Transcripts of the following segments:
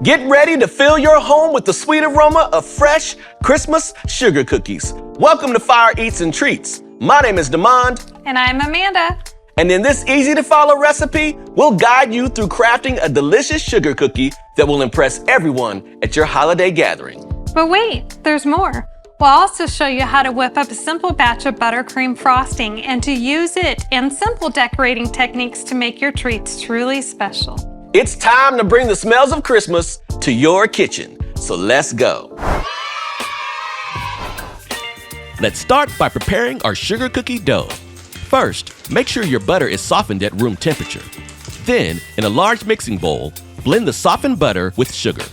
Get ready to fill your home with the sweet aroma of fresh Christmas sugar cookies. Welcome to Fire Eats and Treats. My name is Demond. And I'm Amanda. And in this easy-to-follow recipe, we'll guide you through crafting a delicious sugar cookie that will impress everyone at your holiday gathering. But wait, there's more. We'll also show you how to whip up a simple batch of buttercream frosting and to use it and simple decorating techniques to make your treats truly special. It's time to bring the smells of Christmas to your kitchen, so let's go. Let's start by preparing our sugar cookie dough. First, make sure your butter is softened at room temperature. Then, in a large mixing bowl, blend the softened butter with sugar.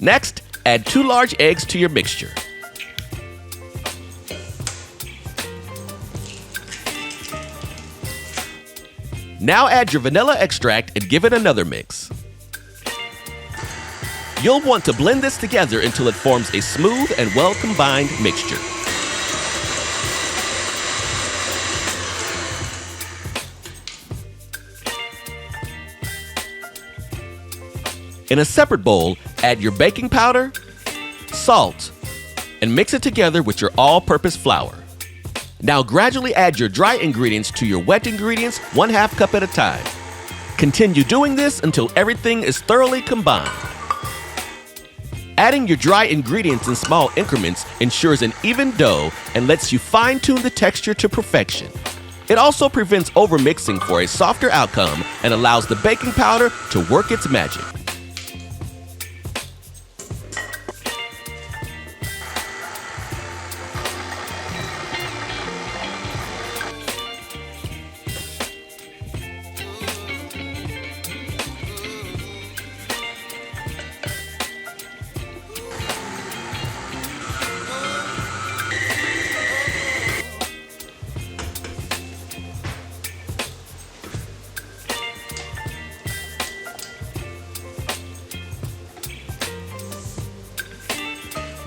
Next, add 2 large eggs to your mixture. Now add your vanilla extract and give it another mix. You'll want to blend this together until it forms a smooth and well-combined mixture. In a separate bowl, add your baking powder, salt, and mix it together with your all-purpose flour. Now gradually add your dry ingredients to your wet ingredients 1/2 cup at a time. Continue doing this until everything is thoroughly combined. Adding your dry ingredients in small increments ensures an even dough and lets you fine-tune the texture to perfection. It also prevents overmixing for a softer outcome and allows the baking powder to work its magic.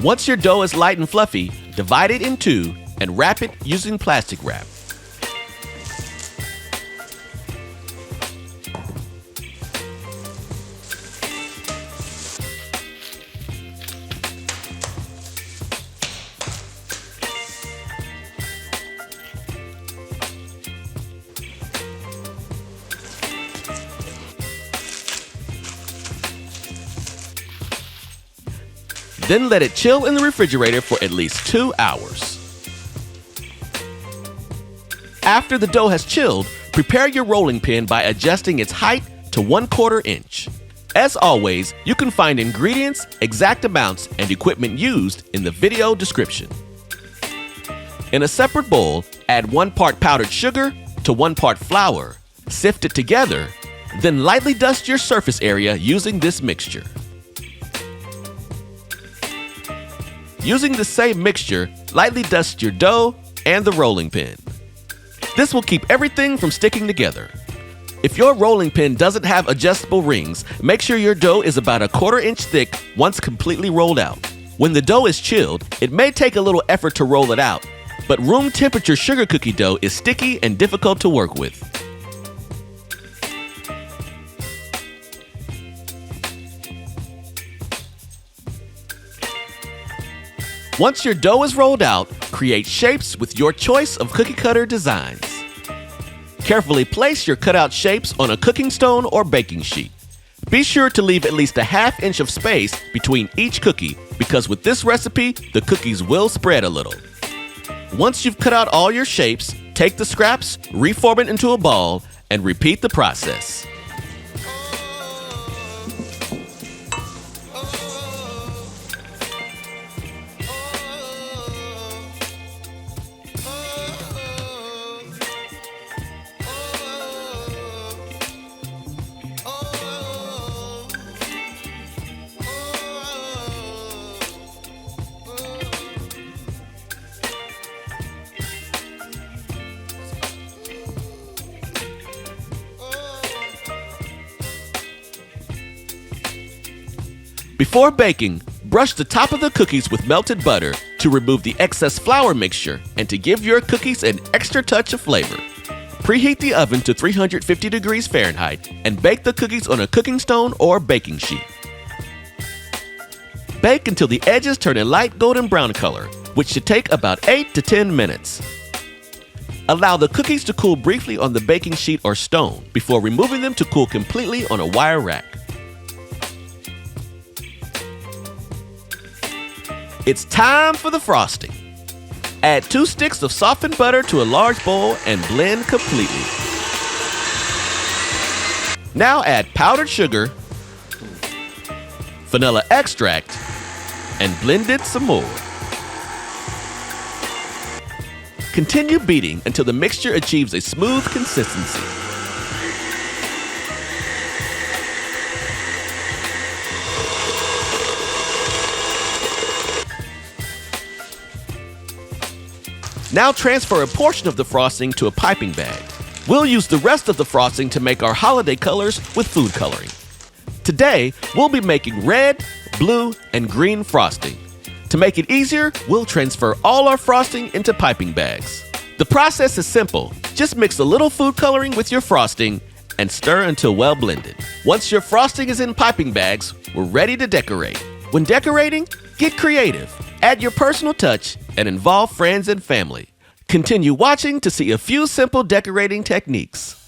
Once your dough is light and fluffy, divide it in 2 and wrap it using plastic wrap. Then let it chill in the refrigerator for at least 2 hours. After the dough has chilled, prepare your rolling pin by adjusting its height to 1/4 inch. As always, you can find ingredients, exact amounts, and equipment used in the video description. In a separate bowl, add 1 part powdered sugar to 1 part flour. Sift it together, then lightly dust your surface area using this mixture. Using the same mixture, lightly dust your dough and the rolling pin. This will keep everything from sticking together. If your rolling pin doesn't have adjustable rings, make sure your dough is about 1/4 inch thick once completely rolled out. When the dough is chilled, it may take a little effort to roll it out, but room temperature sugar cookie dough is sticky and difficult to work with. Once your dough is rolled out, create shapes with your choice of cookie cutter designs. Carefully place your cutout shapes on a cooking stone or baking sheet. Be sure to leave at least 1/2 inch of space between each cookie because with this recipe, the cookies will spread a little. Once you've cut out all your shapes, take the scraps, reform it into a ball, and repeat the process. Before baking, Brush the top of the cookies with melted butter to remove the excess flour mixture and to give your cookies an extra touch of flavor. Preheat the oven to 350 degrees Fahrenheit and bake the cookies on a cooking stone or baking sheet. Bake until the edges turn a light golden brown color, which should take about 8 to 10 minutes. Allow the cookies to cool briefly on the baking sheet or stone before removing them to cool completely on a wire rack. It's time for the frosting. Add 2 sticks of softened butter to a large bowl and blend completely. Now add powdered sugar, vanilla extract, and blend it some more. Continue beating until the mixture achieves a smooth consistency. Now transfer a portion of the frosting to a piping bag. We'll use the rest of the frosting to make our holiday colors with food coloring. Today, we'll be making red, blue, and green frosting. To make it easier, we'll transfer all our frosting into piping bags. The process is simple. Just mix a little food coloring with your frosting and stir until well blended. Once your frosting is in piping bags, we're ready to decorate. When decorating, get creative. Add your personal touch and involve friends and family. Continue watching to see a few simple decorating techniques.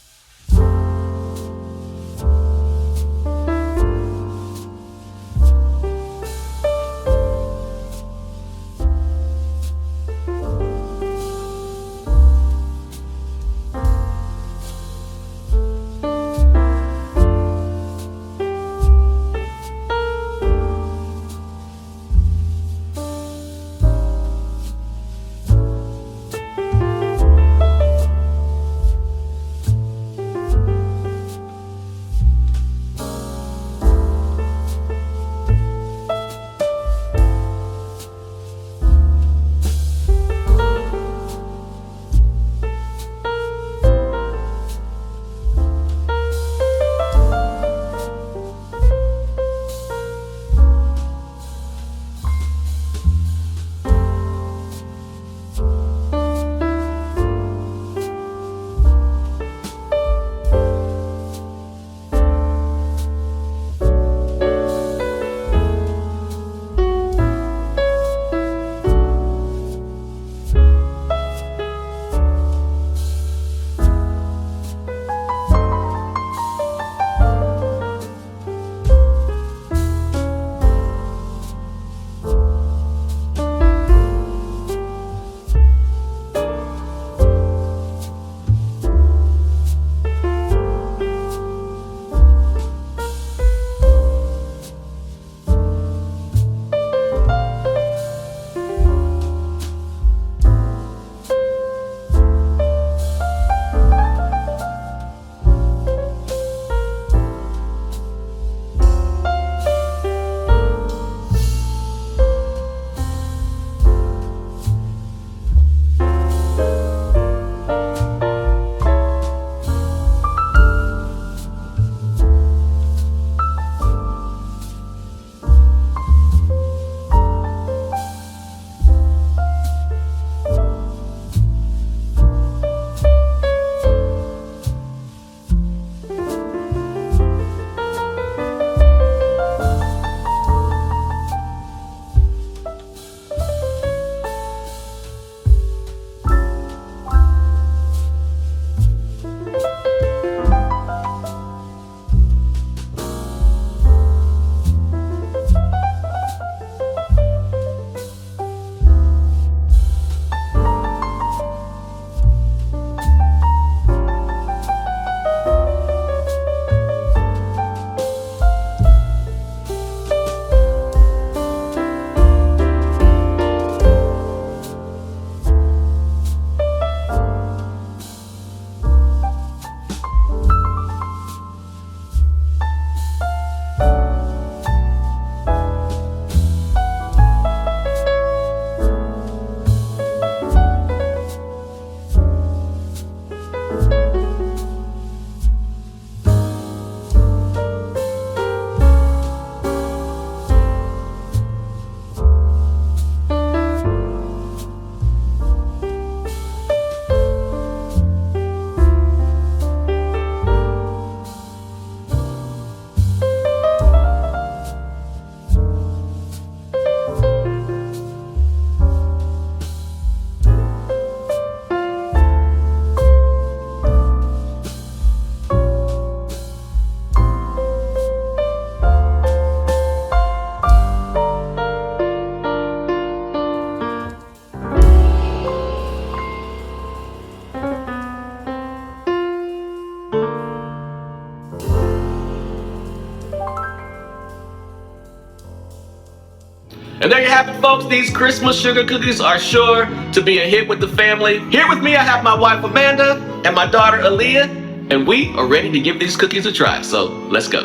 And there you have it, folks. These Christmas sugar cookies are sure to be a hit with the family. Here with me, I have my wife, Amanda, and my daughter, Aaliyah, and we are ready to give these cookies a try. So let's go.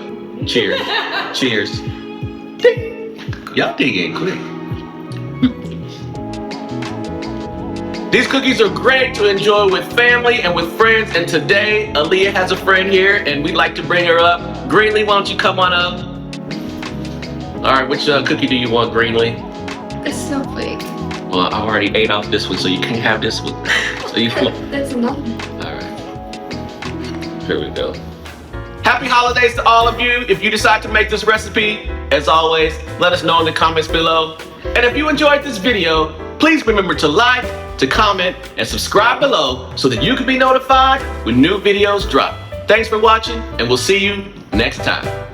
Cheers. Cheers. Ding. Y'all dig in quick. These cookies are great to enjoy with family and with friends. And today, Aaliyah has a friend here, and we'd like to bring her up. Greenlee, why don't you come on up? All right, which cookie do you want, Greenlee? It's so big. Well, I already ate off this one, so you can't have this one. So you That's enough. All right. Here we go. Happy holidays to all of you. If you decide to make this recipe, as always, let us know in the comments below. And if you enjoyed this video, please remember to like, to comment, and subscribe below so that you can be notified when new videos drop. Thanks for watching, and we'll see you next time.